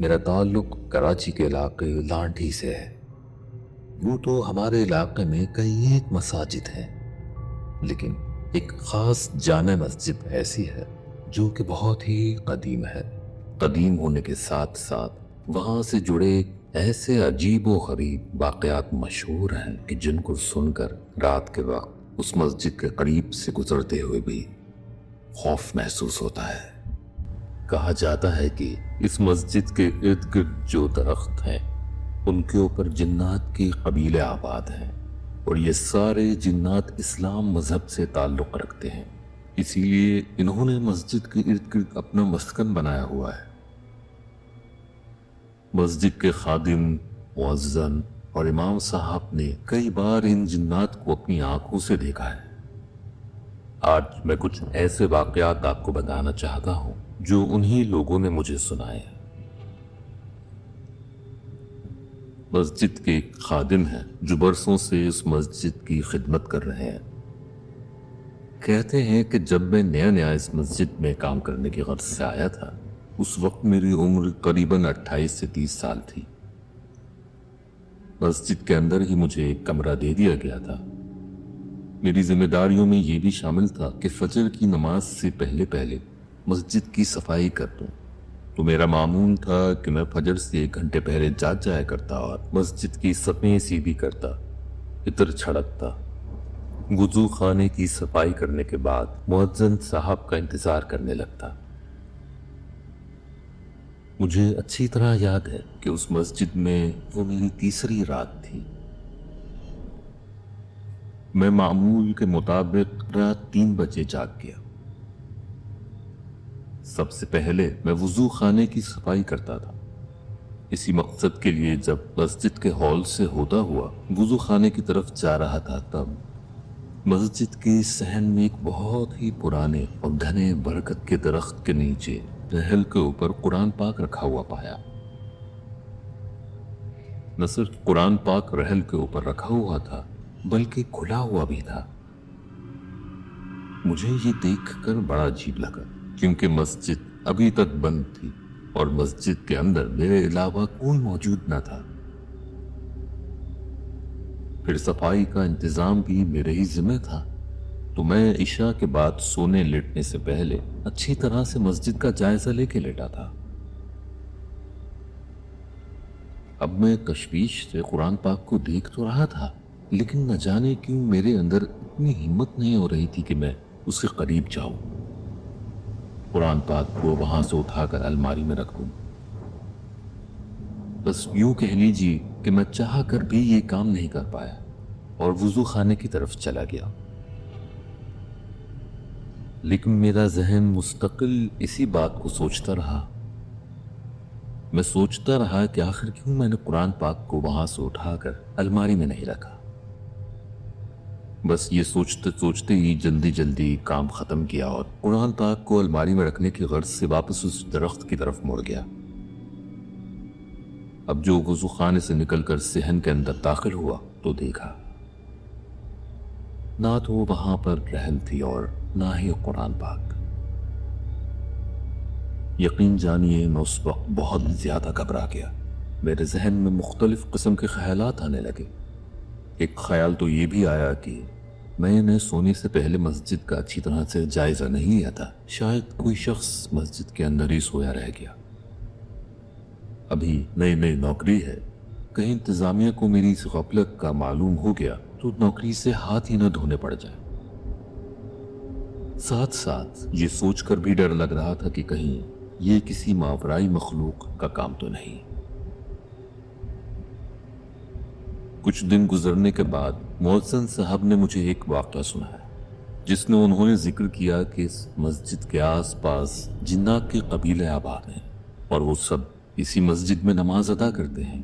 میرا تعلق کراچی کے علاقے لانڈھی سے ہے۔ وہ تو ہمارے علاقے میں کئی ایک مساجد ہیں، لیکن ایک خاص جامع مسجد ایسی ہے جو کہ بہت ہی قدیم ہے۔ قدیم ہونے کے ساتھ ساتھ وہاں سے جڑے ایسے عجیب و غریب واقعات مشہور ہیں کہ جن کو سن کر رات کے وقت اس مسجد کے قریب سے گزرتے ہوئے بھی خوف محسوس ہوتا ہے۔ کہا جاتا ہے کہ اس مسجد کے ارد گرد جو درخت ہیں ان کے اوپر جنات کے قبیلے آباد ہیں، اور یہ سارے جنات اسلام مذہب سے تعلق رکھتے ہیں، اسی لیے انہوں نے مسجد کے ارد گرد اپنا مسکن بنایا ہوا ہے۔ مسجد کے خادم، مؤذن اور امام صاحب نے کئی بار ان جنات کو اپنی آنکھوں سے دیکھا ہے۔ آج میں کچھ ایسے واقعات آپ کو بتانا چاہتا ہوں جو انہی لوگوں نے مجھے سنائے ہیں۔ مسجد کے ایک خادم ہیں جو برسوں سے اس مسجد کی خدمت کر رہے ہیں۔ کہتے ہیں کہ جب میں نیا نیا اس مسجد میں کام کرنے کی غرض سے آیا تھا، اس وقت میری عمر قریباً 28 سے 30 سال تھی۔ مسجد کے اندر ہی مجھے ایک کمرہ دے دیا گیا تھا۔ میری ذمہ داریوں میں یہ بھی شامل تھا کہ فجر کی نماز سے پہلے پہلے مسجد کی صفائی کر دوں، تو میرا معمول تھا کہ میں فجر سے 1 گھنٹے پہلے جاگ جایا کرتا اور مسجد کی صفیں سیدھی کرتا، عطر چھڑکتا، وضو خانے کی صفائی کرنے کے بعد مؤذن صاحب کا انتظار کرنے لگتا۔ مجھے اچھی طرح یاد ہے کہ اس مسجد میں وہ میری تیسری رات تھی۔ میں معمول کے مطابق رات 3 بجے جاگ گیا۔ سب سے پہلے میں وضو خانے کی صفائی کرتا تھا۔ اسی مقصد کے لیے جب مسجد کے ہال سے ہوتا ہوا وضو خانے کی طرف جا رہا تھا، تب مسجد کے صحن میں ایک بہت ہی پرانے اور گھنے برکت کے درخت کے نیچے رحل کے اوپر قرآن پاک رکھا ہوا پایا۔ نہ صرف قرآن پاک رحل کے اوپر رکھا ہوا تھا بلکہ کھلا ہوا بھی تھا۔ مجھے یہ دیکھ کر بڑا عجیب لگا، کیونکہ مسجد ابھی تک بند تھی اور مسجد کے اندر میرے علاوہ کوئی موجود نہ تھا۔ پھر صفائی کا انتظام بھی میرے ہی ذمہ تھا، تو میں عشاء کے بعد سونے لیٹنے سے پہلے اچھی طرح سے مسجد کا جائزہ لے کے لیٹا تھا۔ اب میں تشویش سے قرآن پاک کو دیکھ تو رہا تھا، لیکن نہ جانے کیوں میرے اندر اتنی ہمت نہیں ہو رہی تھی کہ میں اس کے قریب جاؤں، قرآن پاک کو وہاں سے اٹھا کر الماری میں رکھ دوں۔ بس یوں کہہ لیجیے کہ میں چاہ کر بھی یہ کام نہیں کر پایا اور وضو خانے کی طرف چلا گیا۔ لیکن میرا ذہن مستقل اسی بات کو سوچتا رہا۔ میں سوچتا رہا کہ آخر کیوں میں نے قرآن پاک کو وہاں سے اٹھا کر الماری میں نہیں رکھا۔ بس یہ سوچتے سوچتے ہی جلدی جلدی کام ختم کیا اور قرآن پاک کو الماری میں رکھنے کی غرض سے واپس اس درخت کی طرف مڑ گیا۔ اب جو وضو خانے سے نکل کر صحن کے اندر داخل ہوا تو دیکھا نہ تو وہاں پر رحل تھی اور نہ ہی قرآن پاک۔ یقین جانیے میں اس وقت بہت زیادہ گھبرا گیا۔ میرے ذہن میں مختلف قسم کے خیالات آنے لگے۔ ایک خیال تو یہ بھی آیا کہ میں نے سونے سے پہلے مسجد کا اچھی طرح سے جائزہ نہیں لیا تھا، شاید کوئی شخص مسجد کے اندر ہی سویا رہ گیا۔ ابھی نئی نئی نوکری ہے، کہیں انتظامیہ کو میری اس غفلت کا معلوم ہو گیا تو نوکری سے ہاتھ ہی نہ دھونے پڑ جائے۔ ساتھ ساتھ یہ سوچ کر بھی ڈر لگ رہا تھا کہ کہیں یہ کسی ماورائی مخلوق کا کام تو نہیں۔ کچھ دن گزرنے کے بعد مؤذن صاحب نے مجھے ایک واقعہ سنایا، جس میں انہوں نے ذکر کیا کہ اس مسجد کے آس پاس جنات کے قبیلے آباد ہیں اور وہ سب اسی مسجد میں نماز ادا کرتے ہیں۔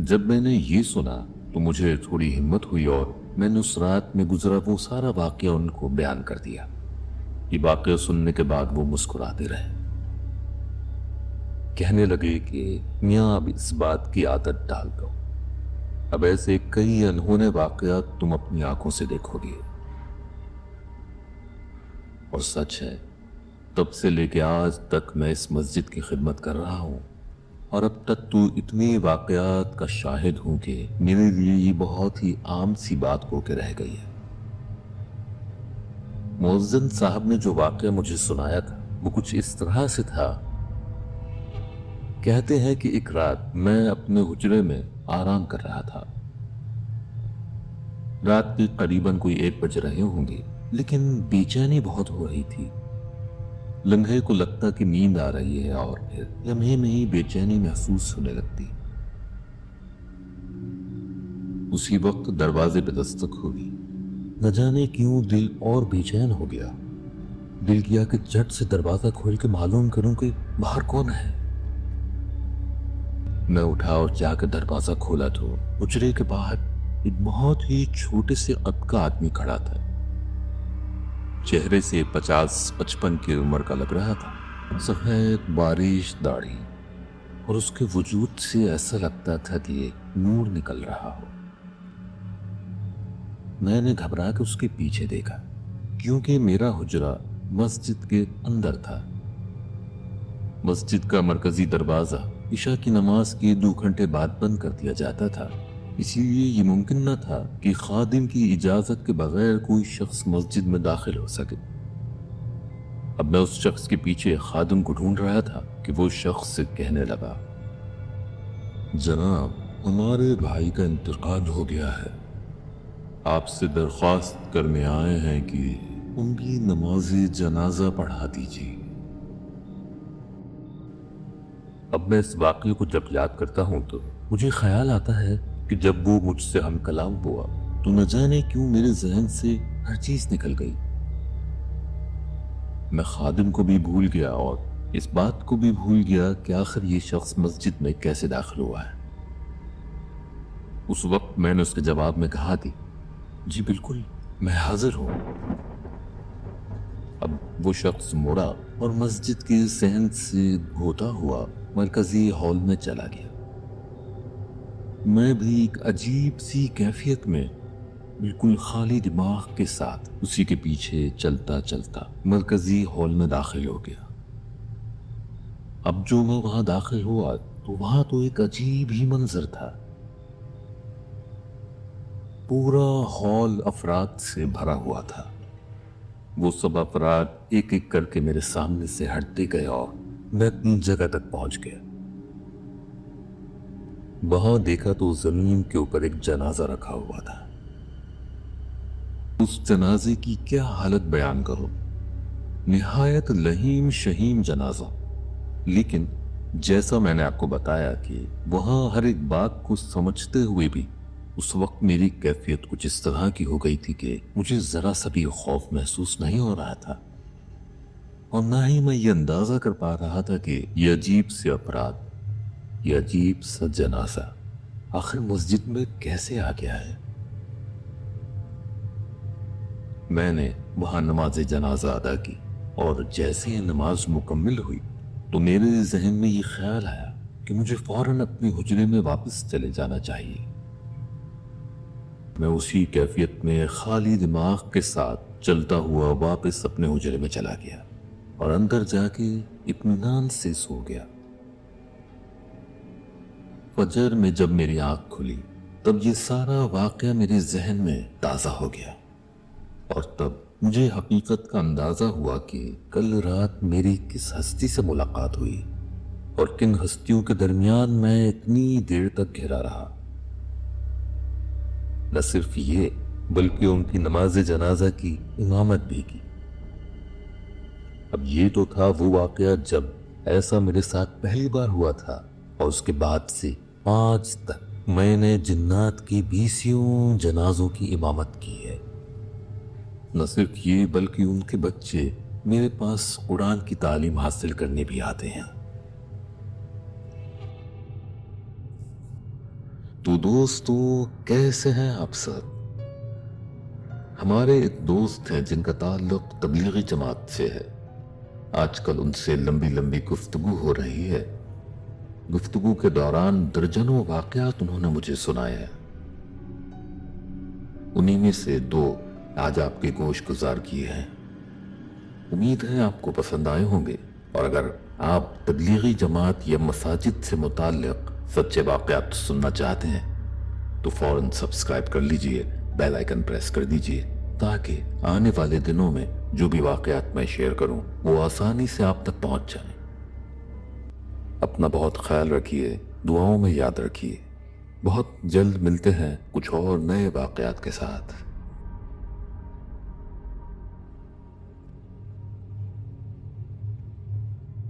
جب میں نے یہ سنا تو مجھے تھوڑی ہمت ہوئی اور میں نے اس رات میں گزرا وہ سارا واقعہ ان کو بیان کر دیا۔ یہ واقعہ سننے کے بعد وہ مسکراتے رہے، کہنے لگے کہ میاں اب اس بات کی عادت ڈال دو، اب ایسے کئی انہونے واقعات تم اپنی آنکھوں سے دیکھو گے۔ اور سچ ہے، تب سے لے کے آج تک میں اس مسجد کی خدمت کر رہا ہوں، اور اب تک تو اتنے واقعات کا شاہد ہوں کہ میرے لیے یہ بہت ہی عام سی بات ہو کے رہ گئی ہے۔ مؤذن صاحب نے جو واقعہ مجھے سنایا تھا وہ کچھ اس طرح سے تھا۔ کہتے ہیں کہ ایک رات میں اپنے حجرے میں آرام کر رہا تھا۔ رات کے قریباً کوئی 1 بج رہے ہوں گے، لیکن بے چینی بہت ہو رہی تھی۔ لمحے کو لگتا کہ نیند آ رہی ہے، اور پھر لمحے میں ہی بے چینی محسوس ہونے لگتی۔ اسی وقت دروازے پہ دستک ہوئی۔ نہ جانے کیوں دل اور بے چین ہو گیا۔ دل کیا کہ جھٹ سے دروازہ کھول کے معلوم کروں کہ باہر کون ہے۔ میں اٹھا اور جا کے دروازہ کھولا تو حجرے کے باہر ایک بہت ہی چھوٹے سے قد کا آدمی کھڑا تھا۔ چہرے سے 50-55 کی عمر کا لگ رہا تھا، سفید باریش داڑھی، اور اس کے وجود سے ایسا لگتا تھا کہ نور نکل رہا ہو۔ میں نے گھبرا کے اس کے پیچھے دیکھا، کیونکہ میرا حجرہ مسجد کے اندر تھا۔ مسجد کا مرکزی دروازہ عشاء کی نماز کے 2 گھنٹے بعد بند کر دیا جاتا تھا، اسی لیے یہ ممکن نہ تھا کہ خادم کی اجازت کے بغیر کوئی شخص مسجد میں داخل ہو سکے۔ اب میں اس شخص کے پیچھے خادم کو ڈھونڈ رہا تھا کہ وہ شخص سے کہنے لگا، جناب، ہمارے بھائی کا انتقال ہو گیا ہے، آپ سے درخواست کرنے آئے ہیں کہ ان کی نماز جنازہ پڑھا دیجیے۔ اب میں اس واقعے کو جب یاد کرتا ہوں تو مجھے خیال آتا ہے کہ جب وہ مجھ سے ہم کلام ہوا تو نہ جانے کیوں میرے ذہن سے ہر چیز نکل گئی۔ میں خادم کو بھی بھول گیا اور اس بات کو بھی بھول گیا کہ آخر یہ شخص مسجد میں کیسے داخل ہوا ہے۔ اس وقت میں نے اس کے جواب میں کہا دی، جی بالکل، میں حاضر ہوں۔ اب وہ شخص مڑا اور مسجد کے صحن سے ہوتا ہوا مرکزی ہال میں چلا گیا۔ میں بھی ایک عجیب سی کیفیت میں بالکل خالی دماغ کے ساتھ اسی کے پیچھے چلتا چلتا مرکزی ہال میں داخل ہو گیا۔ اب جو میں وہاں داخل ہوا تو وہاں تو ایک عجیب ہی منظر تھا۔ پورا ہال افراد سے بھرا ہوا تھا۔ وہ سب افراد ایک ایک کر کے میرے سامنے سے ہٹتے گئے اور میں اپنی جگہ تک پہنچ گیا۔ وہاں دیکھا تو زمین کے اوپر ایک جنازہ رکھا ہوا تھا۔ اس جنازے کی کیا حالت بیان کروں، نہایت لہیم شہیم جنازہ۔ لیکن جیسا میں نے آپ کو بتایا کہ وہاں ہر ایک بات کو سمجھتے ہوئے بھی اس وقت میری کیفیت کچھ اس طرح کی ہو گئی تھی کہ مجھے ذرا سا بھی خوف محسوس نہیں ہو رہا تھا، اور نہ ہی میں یہ اندازہ کر پا رہا تھا کہ یہ عجیب سے افراد، یہ عجیب سا جنازہ آخر مسجد میں کیسے آ گیا ہے۔ میں نے وہاں نماز جنازہ ادا کی، اور جیسے ہی نماز مکمل ہوئی تو میرے ذہن میں یہ خیال آیا کہ مجھے فوراً اپنے حجرے میں واپس چلے جانا چاہیے۔ میں اسی کیفیت میں خالی دماغ کے ساتھ چلتا ہوا واپس اپنے حجرے میں چلا گیا اور اندر جا کے اطمینان سے سو گیا۔ فجر میں جب میری آنکھ کھلی تب یہ سارا واقعہ میرے ذہن میں تازہ ہو گیا، اور تب مجھے حقیقت کا اندازہ ہوا کہ کل رات میری کس ہستی سے ملاقات ہوئی اور کن ہستیوں کے درمیان میں اتنی دیر تک گھرا رہا۔ نہ صرف یہ بلکہ ان کی نماز جنازہ کی امامت بھی کی۔ اب یہ تو تھا وہ واقعہ جب ایسا میرے ساتھ پہلی بار ہوا تھا، اور اس کے بعد سے آج تک میں نے جنات کی 20 جنازوں کی امامت کی ہے۔ نہ صرف یہ بلکہ ان کے بچے میرے پاس قرآن کی تعلیم حاصل کرنے بھی آتے ہیں۔ تو دوستو، کیسے ہیں آپ سب؟ ہمارے ایک دوست ہیں جن کا تعلق تبلیغی جماعت سے ہے۔ آج کل ان سے لمبی لمبی گفتگو ہو رہی ہے۔ گفتگو کے دوران درجنوں واقعات انہوں نے مجھے سنائے ہیں۔ انہی میں سے 2 آج آپ کے گوش گزار کیے ہیں۔ امید ہے آپ کو پسند آئے ہوں گے، اور اگر آپ تبلیغی جماعت یا مساجد سے متعلق سچے واقعات سننا چاہتے ہیں تو فوراً سبسکرائب کر لیجئے، بیل آئیکن پریس کر دیجئے، تاکہ آنے والے دنوں میں جو بھی واقعات میں شیئر کروں وہ آسانی سے آپ تک پہنچ جائیں۔ اپنا بہت خیال رکھیے، دعاؤں میں یاد رکھیے۔ بہت جلد ملتے ہیں کچھ اور نئے واقعات کے ساتھ۔